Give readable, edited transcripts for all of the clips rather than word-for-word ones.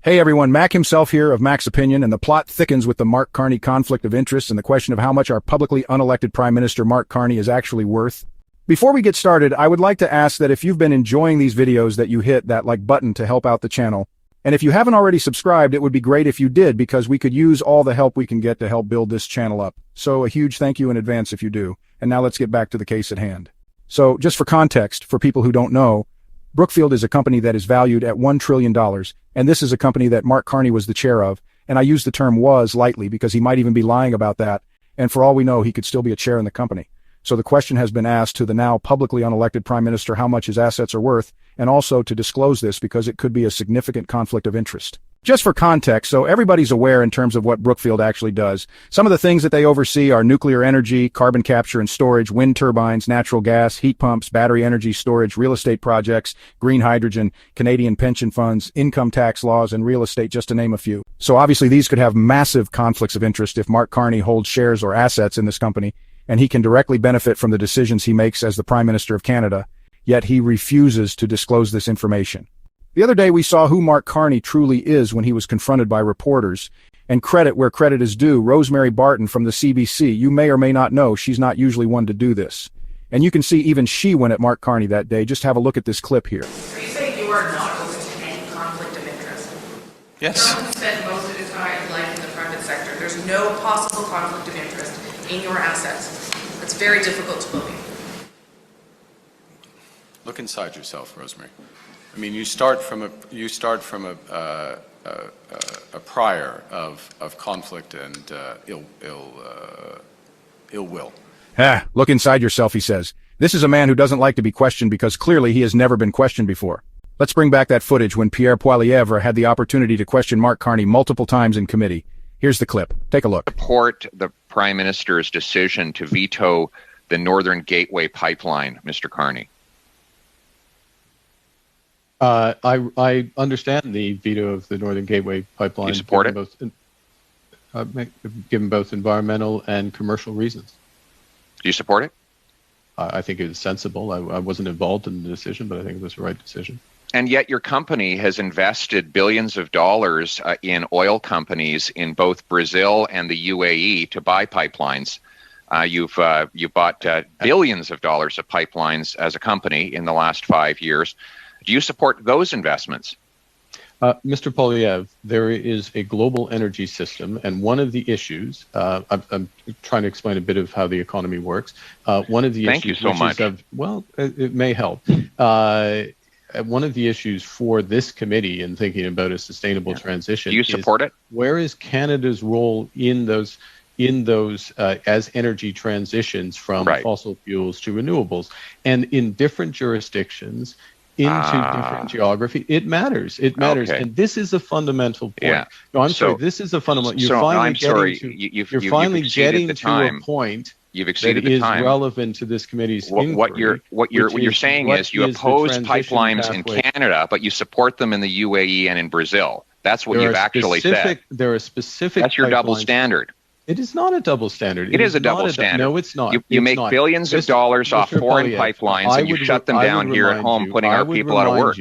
Hey everyone, Mac himself here of Mac's Opinion, and the plot thickens with the Mark Carney conflict of interest and the question of how much our publicly unelected Prime Minister Mark Carney is actually worth. Before we get started, I would like to ask that if you've been enjoying these videos that you hit that like button to help out the channel. And if you haven't already subscribed, it would be great if you did, because we could use all the help we can get to help build this channel up. So a huge thank you in advance if you do. And now let's get back to the case at hand. So just for context, for people who don't know, Brookfield is a company that is valued at $1 trillion, and this is a company that Mark Carney was the chair of, and I use the term was lightly because he might even be lying about that, and for all we know, he could still be a chair in the company. So the question has been asked to the now publicly unelected Prime Minister how much his assets are worth, and also to disclose this because it could be a significant conflict of interest. Just for context, so everybody's aware in terms of what Brookfield actually does. Some of the things that they oversee are nuclear energy, carbon capture and storage, wind turbines, natural gas, heat pumps, battery energy storage, real estate projects, green hydrogen, Canadian pension funds, income tax laws, and real estate, just to name a few. So obviously these could have massive conflicts of interest if Mark Carney holds shares or assets in this company, and he can directly benefit from the decisions he makes as the Prime Minister of Canada, yet he refuses to disclose this information. The other day we saw who Mark Carney truly is when he was confronted by reporters, and credit where credit is due, Rosemary Barton from the CBC, you may or may not know she's not usually one to do this. And you can see even she went at Mark Carney that day. Just have a look at this clip here. Are you saying you are not open to any conflict of interest? Yes. John spent most of his life in the private sector. There's no possible conflict of interest in your assets. It's very difficult to believe. Look inside yourself, Rosemary. I mean, you start from a prior of conflict and ill will. Look inside yourself, he says. This is a man who doesn't like to be questioned because clearly he has never been questioned before. Let's bring back that footage when Pierre Poilievre had the opportunity to question Mark Carney multiple times in committee. Here's the clip. Take a look. Support the Prime Minister's decision to veto the Northern Gateway pipeline, Mr. Carney. I understand the veto of the Northern Gateway pipeline. You support it? Given both environmental and commercial reasons. Do you support it? I think it was sensible. I wasn't involved in the decision, but I think it was the right decision. And yet your company has invested billions of dollars in oil companies in both Brazil and the UAE to buy pipelines. You bought billions of dollars of pipelines as a company in the last 5 years. Do you support those investments? Mr. Poilievre, there is a global energy system, and one of the issues, I'm trying to explain a bit of how the economy works. One of the Thank issues, you so much. It may help. One of the issues for this committee in thinking about a sustainable transition. Do you support it? Where is Canada's role in those as energy transitions from fossil fuels to renewables, and in different jurisdictions? Into different geography, it matters. It matters, okay. And this is a fundamental point. Yeah. No, I'm sorry. This is a fundamental. You're finally getting to a point that is relevant to this committee's inquiry. What you're saying is you oppose pipelines in Canada, but you support them in the UAE and in Brazil. That's what you've actually said. There are specific. That's your double standard. It is not a double standard. It is a double standard. No, it's not. You make billions of dollars off foreign pipelines, and you shut them down here at home, putting our people out of work.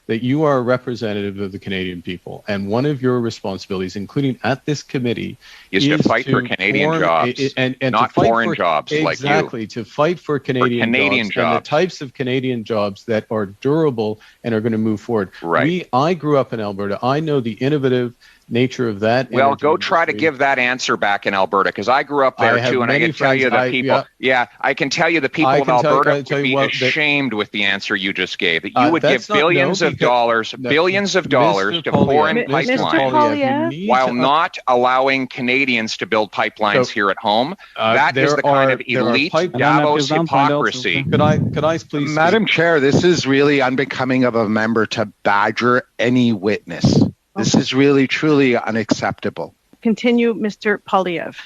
That you are a representative of the Canadian people, and one of your responsibilities, including at this committee, is to fight for Canadian jobs, and not foreign jobs like you. Exactly, to fight for Canadian jobs, and the types of Canadian jobs that are durable and are going to move forward. Right. I grew up in Alberta. I know the innovative nature of that. Well, go try to give that answer back in Alberta, because I grew up there too, and I can tell you the people. I can tell you the people of Alberta would be ashamed with the answer you just gave. That you would give billions of dollars to foreign pipelines, while not allowing Canadians to build pipelines here at home. That is the kind of elite Davos hypocrisy. Could I please, Madam Chair? This is really unbecoming of a member to badger any witness. This is really, truly unacceptable. Continue, Mr. Poilievre.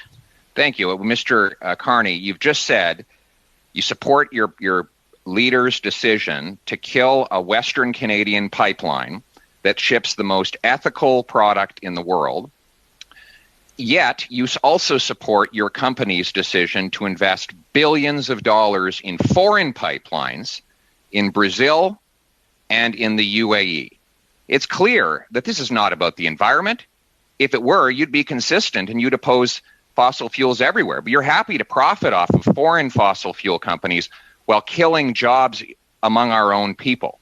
Thank you. Mr. Carney, you've just said you support your leader's decision to kill a Western Canadian pipeline that ships the most ethical product in the world. Yet, you also support your company's decision to invest billions of dollars in foreign pipelines in Brazil and in the UAE. It's clear that this is not about the environment. If it were, you'd be consistent and you'd oppose fossil fuels everywhere. But you're happy to profit off of foreign fossil fuel companies while killing jobs among our own people.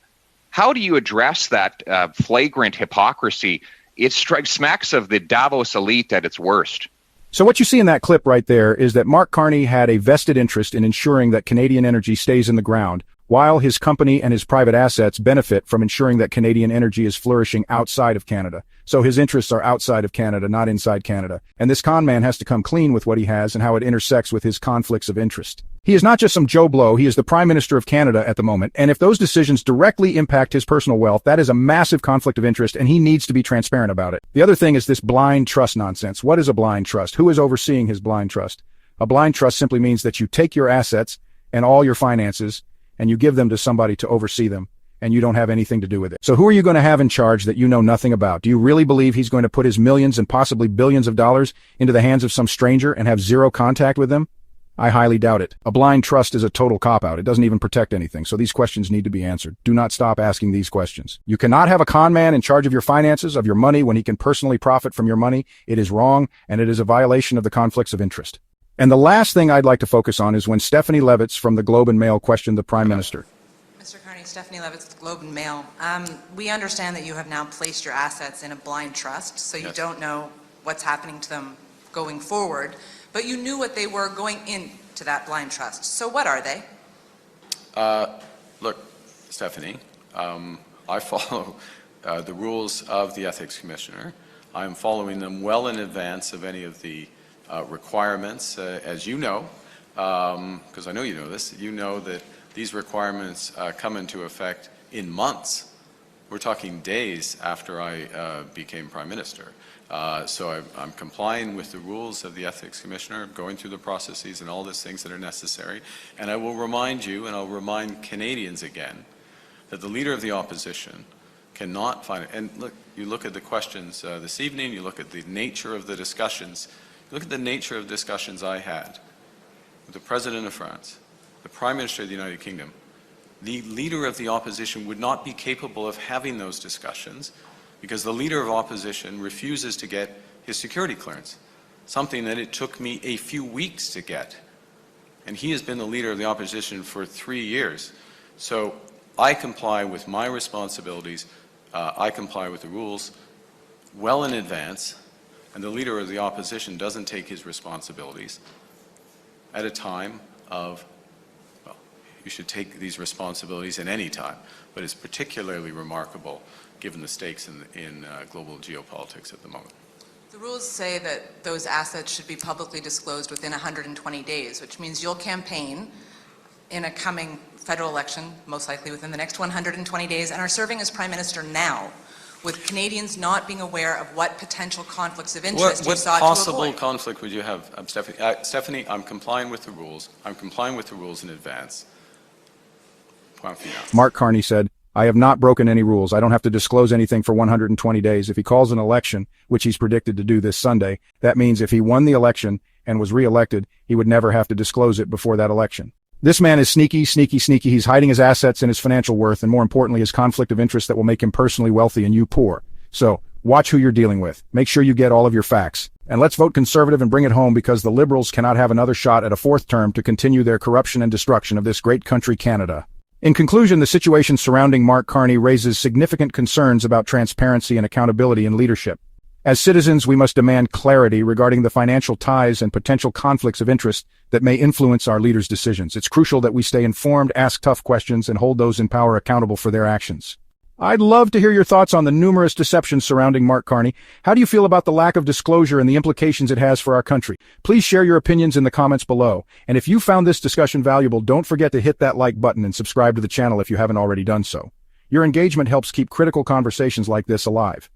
How do you address that flagrant hypocrisy? It smacks of the Davos elite at its worst. So what you see in that clip right there is that Mark Carney had a vested interest in ensuring that Canadian energy stays in the ground, while his company and his private assets benefit from ensuring that Canadian energy is flourishing outside of Canada. So his interests are outside of Canada, not inside Canada. And this con man has to come clean with what he has and how it intersects with his conflicts of interest. He is not just some Joe Blow, he is the Prime Minister of Canada at the moment, and if those decisions directly impact his personal wealth, that is a massive conflict of interest, and he needs to be transparent about it. The other thing is this blind trust nonsense. What is a blind trust? Who is overseeing his blind trust? A blind trust simply means that you take your assets and all your finances, and you give them to somebody to oversee them, and you don't have anything to do with it. So who are you going to have in charge that you know nothing about? Do you really believe he's going to put his millions and possibly billions of dollars into the hands of some stranger and have zero contact with them? I highly doubt it. A blind trust is a total cop-out. It doesn't even protect anything, so these questions need to be answered. Do not stop asking these questions. You cannot have a con man in charge of your finances, of your money, when he can personally profit from your money. It is wrong, and it is a violation of the conflicts of interest. And the last thing I'd like to focus on is when Stephanie Levitz from the Globe and Mail questioned the Prime Minister. Mr. Carney, Stephanie Levitz, the Globe and Mail. We understand that you have now placed your assets in a blind trust, so you don't know what's happening to them going forward, but you knew what they were going into that blind trust. So what are they? Look, Stephanie, I follow the rules of the Ethics Commissioner. I'm following them well in advance of any of the requirements, as you know, because I know you know this. You know that these requirements come into effect in months. We're talking days after I became Prime Minister. So I'm complying with the rules of the Ethics Commissioner, going through the processes and all these things that are necessary. And I will remind you, and I'll remind Canadians again, that the Leader of the Opposition cannot find it. And look, you look at the questions this evening, you look at the nature of the discussions, you look at the nature of discussions I had with the President of France, the Prime Minister of the United Kingdom. The Leader of the Opposition would not be capable of having those discussions because the Leader of Opposition refuses to get his security clearance, something that it took me a few weeks to get. And he has been the Leader of the Opposition for 3 years. So I comply with my responsibilities, I comply with the rules well in advance, and the Leader of the Opposition doesn't take his responsibilities at a time of, well, you should take these responsibilities at any time, but it's particularly remarkable given the stakes in global geopolitics at the moment. The rules say that those assets should be publicly disclosed within 120 days, which means you'll campaign in a coming federal election, most likely within the next 120 days, and are serving as Prime Minister now, with Canadians not being aware of what potential conflicts of interest you sought to avoid. What possible conflict would you have, Stephanie? Stephanie, I'm complying with the rules. I'm complying with the rules in advance. Point final. Mark Carney said, I have not broken any rules. I don't have to disclose anything for 120 days. If he calls an election, which he's predicted to do this Sunday, that means if he won the election and was re-elected, he would never have to disclose it before that election. This man is sneaky, sneaky, sneaky. He's hiding his assets and his financial worth, and more importantly, his conflict of interest that will make him personally wealthy and you poor. So, watch who you're dealing with. Make sure you get all of your facts. And let's vote Conservative and bring it home, because the Liberals cannot have another shot at a fourth term to continue their corruption and destruction of this great country, Canada. In conclusion, the situation surrounding Mark Carney raises significant concerns about transparency and accountability in leadership. As citizens, we must demand clarity regarding the financial ties and potential conflicts of interest that may influence our leaders' decisions. It's crucial that we stay informed, ask tough questions, and hold those in power accountable for their actions. I'd love to hear your thoughts on the numerous deceptions surrounding Mark Carney. How do you feel about the lack of disclosure and the implications it has for our country? Please share your opinions in the comments below. And if you found this discussion valuable, don't forget to hit that like button and subscribe to the channel if you haven't already done so. Your engagement helps keep critical conversations like this alive.